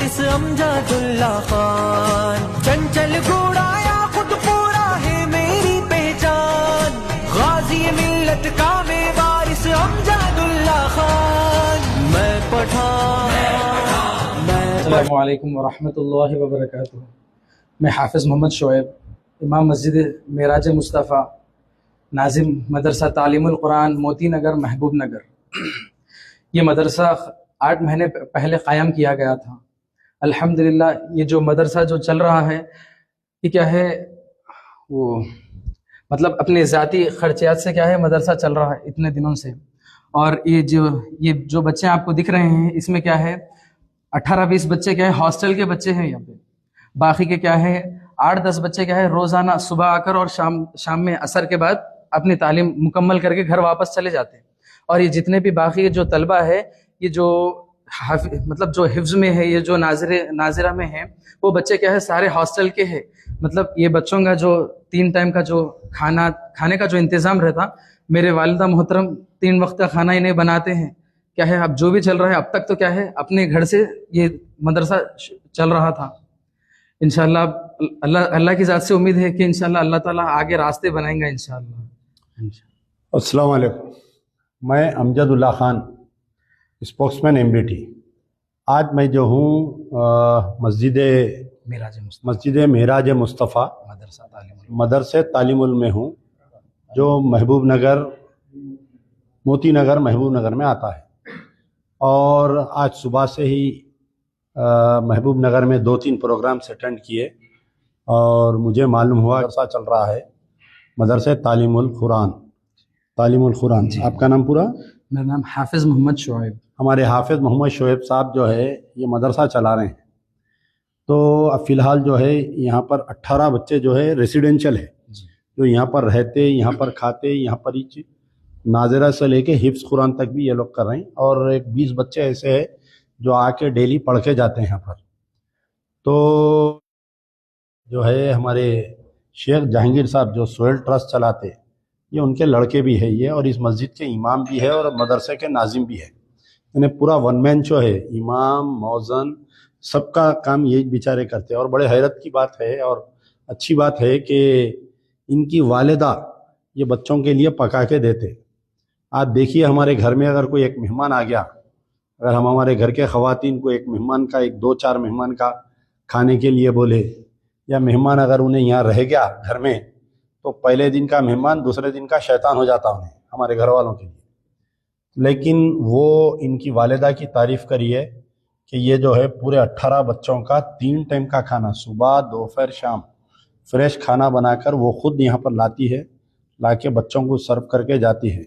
وارث امجد اللہ خان، چنچل گھوڑا یا خود پورا ہے میری پہچان، غازی ملت کا میں وارث امجد اللہ خان، میں پٹھان السلام علیکم ورحمۃ اللہ وبرکاتہ۔ میں حافظ محمد شعیب، امام مسجد معراج مصطفیٰ، ناظم مدرسہ تعلیم القرآن موتی نگر محبوب نگر۔ یہ مدرسہ 8 مہینے پہلے قائم کیا گیا تھا۔ الحمدللہ یہ جو مدرسہ جو چل رہا ہے یہ کیا ہے، وہ مطلب اپنے ذاتی خرچیات سے کیا ہے مدرسہ چل رہا ہے اتنے دنوں سے۔ اور یہ جو بچے آپ کو دکھ رہے ہیں اس میں کیا ہے 18-20 بچے کیا ہے ہاسٹل کے بچے ہیں یہاں پہ، باقی کے کیا ہے 8-10 بچے کیا ہے روزانہ صبح آ کر اور شام میں عصر کے بعد اپنی تعلیم مکمل کر کے گھر واپس چلے جاتے ہیں۔ اور یہ جتنے بھی باقی جو طلبہ ہے یہ جو مطلب جو حفظ میں ہے، یہ جو ناظرہ میں ہے، وہ بچے کیا ہے سارے ہاسٹل کے ہیں۔ مطلب یہ بچوں کا جو 3 ٹائم کا جو کھانے کا جو انتظام رہتا، میرے والدہ محترم 3 وقت کا کھانا انہیں بناتے ہیں۔ کیا ہے اب جو بھی چل رہا ہے اب تک تو کیا ہے اپنے گھر سے یہ مدرسہ چل رہا تھا۔ انشاءاللہ اللہ کی ذات سے امید ہے کہ انشاءاللہ اللہ تعالیٰ آگے راستے بنائیں گا انشاءاللہ۔ السلام علیکم، میں امجد اللہ خان، اسپوکس مین MBT۔ آج میں جو ہوں مسجد معراج مصطفیٰ مدرسہ تعلیم میں ہوں، جو محبوب نگر موتی نگر محبوب نگر میں آتا ہے۔ اور آج صبح سے ہی محبوب نگر میں 2-3 پروگرامس اٹینڈ کیے اور مجھے معلوم ہوا مدرسہ چل رہا ہے مدرسہ تعلیم القرآن۔ آپ کا نام پورا؟ میرا نام حافظ محمد شعیب۔ ہمارے حافظ محمد شعیب صاحب جو ہے یہ مدرسہ چلا رہے ہیں۔ تو اب فی الحال جو ہے یہاں پر 18 بچے جو ہے ریسیڈینشل ہے، جو یہاں پر رہتے، یہاں پر کھاتے، یہاں پر ہی ناظرہ سے لے کے حفظ قرآن تک بھی یہ لوگ کر رہے ہیں۔ اور ایک 20 بچے ایسے ہیں جو آ کے ڈیلی پڑھ کے جاتے ہیں یہاں پر۔ تو جو ہے ہمارے شیخ جہانگیر صاحب جو سہیل ٹرسٹ چلاتے، یہ ان کے لڑکے بھی ہے یہ، اور اس مسجد کے امام بھی ہے اور مدرسے کے ناظم بھی ہے۔ یعنی پورا 1 مین شو ہے، امام موذن سب کا کام یہی بیچارے کرتے ہیں۔ اور بڑے حیرت کی بات ہے اور اچھی بات ہے کہ ان کی والدہ یہ بچوں کے لیے پکا کے دیتے۔ آپ دیکھیے ہمارے گھر میں اگر کوئی ایک مہمان آ گیا، اگر ہم ہمارے گھر کے خواتین کو ایک مہمان کا 2-4 مہمان کا کھانے کے لیے بولے، یا مہمان اگر انہیں یہاں رہ گیا گھر میں، تو پہلے دن کا مہمان دوسرے دن کا شیطان ہو جاتا انہیں، ہمارے گھر والوں کے لیے۔ لیکن وہ ان کی والدہ کی تعریف کریے کہ یہ جو ہے پورے 18 بچوں کا 3 ٹائم کا کھانا، صبح دوپہر شام، فریش کھانا بنا کر وہ خود یہاں پر لاتی ہے، لا کے بچوں کو سرو کر کے جاتی ہے۔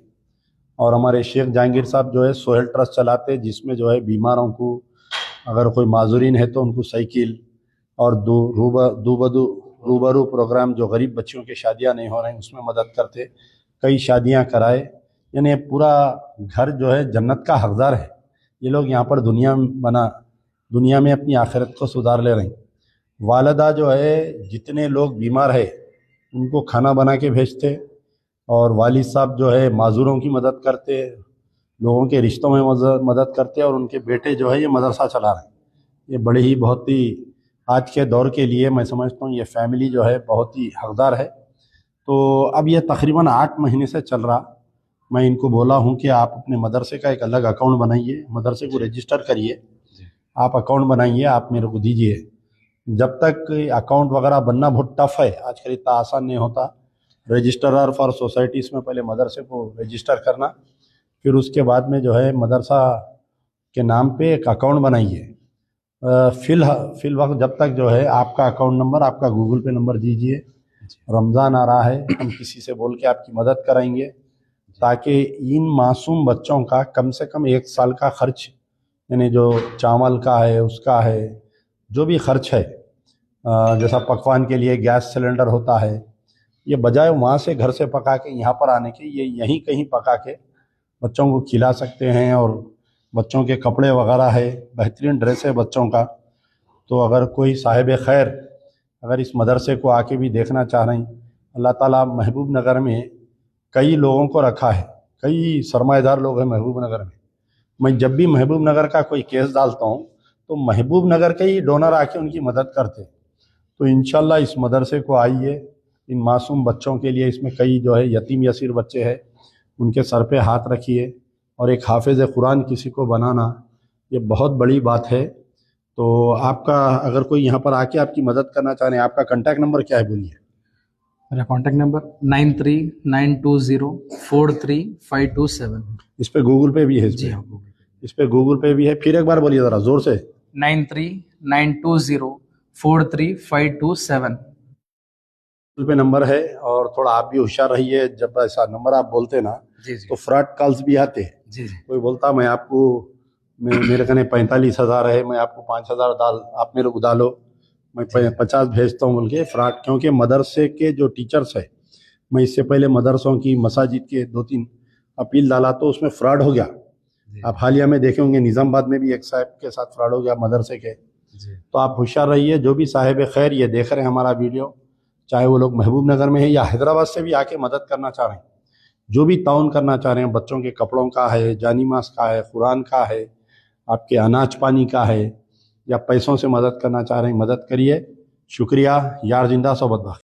اور ہمارے شیخ جہانگیر صاحب جو ہے سہیل ٹرسٹ چلاتے، جس میں جو ہے بیماروں کو اگر کوئی معذورین ہے تو ان کو سائیکل، اور روبرو پروگرام جو غریب بچیوں کی شادیاں نہیں ہو رہے ہیں اس میں مدد کرتے، کئی شادیاں کرائے۔ یعنی پورا گھر جو ہے جنت کا حقدار ہے۔ یہ لوگ یہاں پر دنیا میں اپنی آخرت کو سدھار لے رہے ہیں۔ والدہ جو ہے جتنے لوگ بیمار ہے ان کو کھانا بنا کے بھیجتے، اور والد صاحب جو ہے معذوروں کی مدد کرتے، لوگوں کے رشتوں میں مدد کرتے، اور ان کے بیٹے جو ہے یہ مدرسہ چلا رہے ہیں۔ یہ بڑے ہی بہت ہی آج کے دور کے لیے میں سمجھتا ہوں یہ فیملی جو ہے بہت ہی حقدار ہے۔ تو اب یہ تقریباً 8 مہینے سے چل رہا۔ میں ان کو بولا ہوں کہ آپ اپنے مدرسے کا ایک الگ اکاؤنٹ بنائیے، مدرسے کو رجسٹر کریے، آپ اکاؤنٹ بنائیے، آپ میرے کو دیجئے۔ جب تک اکاؤنٹ وغیرہ بننا بہت ٹف ہے، آج کل اتنا آسان نہیں ہوتا۔ رجسٹرار فار سوسائٹیز میں پہلے مدرسے کو رجسٹر کرنا، پھر اس کے بعد میں جو ہے مدرسہ کے نام پہ ایک اکاؤنٹ بنائیے۔ فی الوقت جب تک جو ہے آپ کا اکاؤنٹ نمبر، آپ کا گوگل پے نمبر دیجئے۔ رمضان آ رہا ہے، ہم کسی سے بول کے آپ کی مدد کرائیں گے تاکہ ان معصوم بچوں کا کم سے کم 1 سال کا خرچ، یعنی جو چاول کا ہے اس کا ہے، جو بھی خرچ ہے، جیسا پکوان کے لیے گیس سلنڈر ہوتا ہے، یہ بجائے وہاں سے گھر سے پکا کے یہاں پر آنے کے، یہ یہیں کہیں پکا کے بچوں کو کھلا سکتے ہیں۔ اور بچوں کے کپڑے وغیرہ ہے، بہترین ڈریس ہے بچوں کا۔ تو اگر کوئی صاحب خیر اگر اس مدرسے کو آ کے بھی دیکھنا چاہ رہے ہیں، اللہ تعالیٰ محبوب نگر میں کئی لوگوں کو رکھا ہے، کئی سرمایہ دار لوگ ہیں محبوب نگر میں۔ میں جب بھی محبوب نگر کا کوئی کیس ڈالتا ہوں تو تو محبوب نگر کے ہی ڈونر آ کے ان کی مدد کرتے. تو انشاءاللہ اس مدرسے کو آئیے, ان معصوم بچوں کے لیے, اس میں کئی جو ہے یتیم یسیر بچے ہیں, ان کے سر پہ ہاتھ رکھیے. اور ایک حافظ قرآن کسی کو بنانا یہ بہت بڑی بات ہے. تو آپ کا اگر کوئی یہاں پر آ کے آپ کی مدد کرنا چاہ رہے ہیں, آپ کا کانٹیکٹ نمبر کیا ہے بولیے؟ میرا کانٹیکٹ نمبر 9392043527. اس پہ گوگل پے بھی ہے؟ جی ہاں, اس پہ گوگل پے بھی ہے. پھر ایک بار بولیے ذرا زور سے. 9392043527 گوگل پے نمبر ہے. اور تھوڑا آپ بھی ہوشیار رہیے, جب ایسا نمبر آپ بولتے نا جی جی تو فراڈ کالز بھی آتے ہیں. جی جی کوئی بولتا میں آپ کو, میرے کنے 45,000 ہے, میں آپ کو 5,000 ڈال, آپ میرے کو ڈالو, میں 50 بھیجتا ہوں بول کے فراڈ. کیونکہ مدرسے کے جو ٹیچرس ہے, میں اس سے پہلے مدرسوں کی مساجد کے 2-3 اپیل ڈالا تو اس میں فراڈ ہو گیا. آپ حالیہ میں دیکھیں ہوں گے نظام آباد میں بھی ایک صاحب کے ساتھ فراڈ ہو گیا مدرسے کے. تو آپ ہوشیار رہیے. جو بھی صاحب خیر یہ دیکھ رہے ہیں ہمارا ویڈیو, چاہے وہ لوگ محبوب نگر میں ہیں یا حیدرآباد سے بھی آ کے مدد کرنا چاہ رہے ہیں, جو بھی تعاون کرنا چاہ رہے ہیں, بچوں کے کپڑوں کا ہے, جانی ماز کا ہے, قرآن کا ہے, آپ کے اناج پانی کا ہے, یا پیسوں سے مدد کرنا چاہ رہے ہیں, مدد کریے. شکریہ. یار زندہ صحبت باقی.